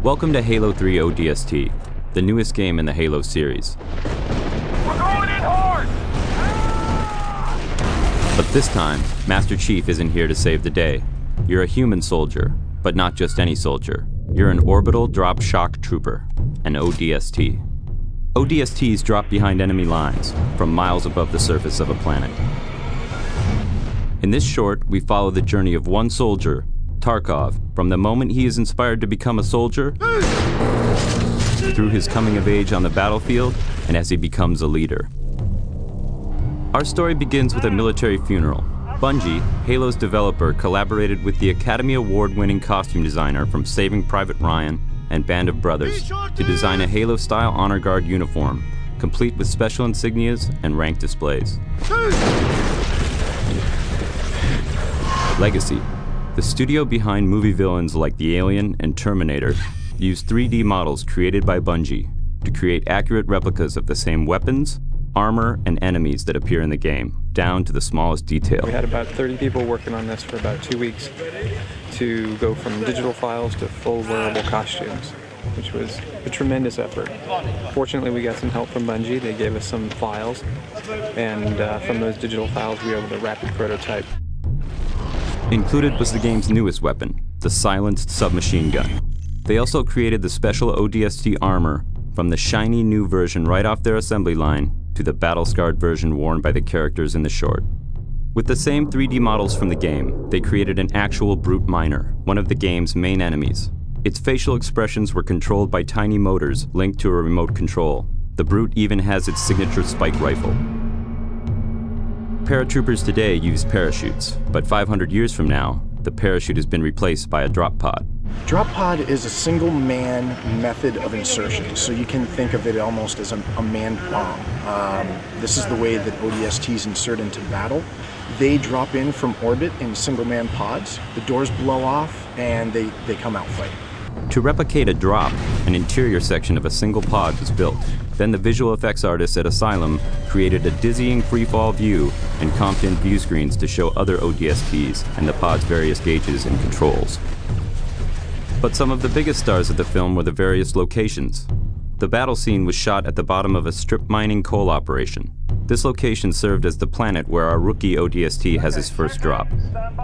Welcome to Halo 3 ODST, the newest game in the Halo series. We're going in hard! But this time, Master Chief isn't here to save the day. You're a human soldier, but not just any soldier. You're an orbital drop shock trooper, an ODST. ODSTs drop behind enemy lines, from miles above the surface of a planet. In this short, we follow the journey of one soldier, Tarkov, from the moment he is inspired to become a soldier, through his coming of age on the battlefield, and as he becomes a leader. Our story begins with a military funeral. Bungie, Halo's developer, collaborated with the Academy Award-winning costume designer from Saving Private Ryan and Band of Brothers to design a Halo-style honor guard uniform, complete with special insignias and rank displays. Legacy. The studio behind movie villains like The Alien and Terminator used 3D models created by Bungie to create accurate replicas of the same weapons, armor, and enemies that appear in the game, down to the smallest detail. We had about 30 people working on this for about 2 weeks to go from digital files to full wearable costumes, which was a tremendous effort. Fortunately, we got some help from Bungie. They gave us some files, and from those digital files, we were able to rapid prototype. Included was the game's newest weapon, the silenced submachine gun. They also created the special ODST armor from the shiny new version right off their assembly line to the battle-scarred version worn by the characters in the short. With the same 3D models from the game, they created an actual brute miner, one of the game's main enemies. Its facial expressions were controlled by tiny motors linked to a remote control. The brute even has its signature spike rifle. Paratroopers today use parachutes, but 500 years from now, the parachute has been replaced by a drop pod. Drop pod is a single-man method of insertion, so you can think of it almost as a manned bomb. This is the way that ODSTs insert into battle. They drop in from orbit in single-man pods, the doors blow off, and they come out fighting. To replicate a drop, an interior section of a single pod was built. Then the visual effects artists at Asylum created a dizzying freefall view and comped in view screens to show other ODSTs and the pod's various gauges and controls. But some of the biggest stars of the film were the various locations. The battle scene was shot at the bottom of a strip mining coal operation. This location served as the planet where our rookie ODST has his first drop.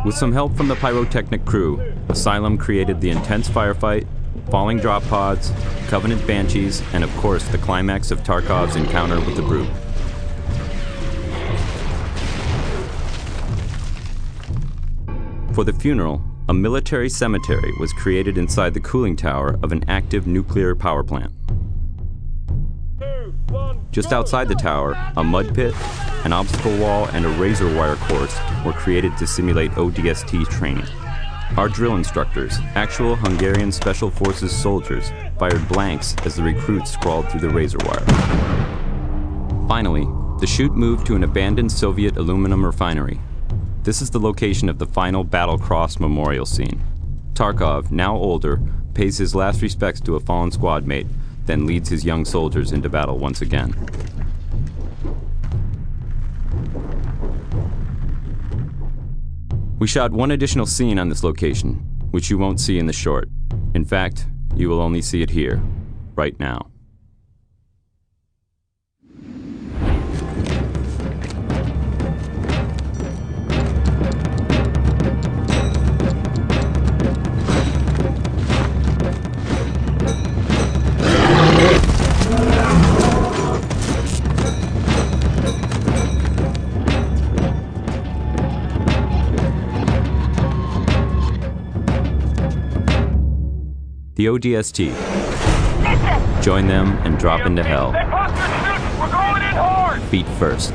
With some help from the pyrotechnic crew, Asylum created the intense firefight, falling drop pods, Covenant Banshees, and of course the climax of Tarkov's encounter with the Brute. For the funeral, a military cemetery was created inside the cooling tower of an active nuclear power plant. Just outside the tower, a mud pit, an obstacle wall, and a razor wire course were created to simulate ODST training. Our drill instructors, actual Hungarian Special Forces soldiers, fired blanks as the recruits crawled through the razor wire. Finally, the shoot moved to an abandoned Soviet aluminum refinery. This is the location of the final Battle Cross memorial scene. Tarkov, now older, pays his last respects to a fallen squad mate, then leads his young soldiers into battle once again. We shot one additional scene on this location, which you won't see in the short. In fact, you will only see it here, right now. The ODST. Join them and drop into hell. We're going in hard! Feet first.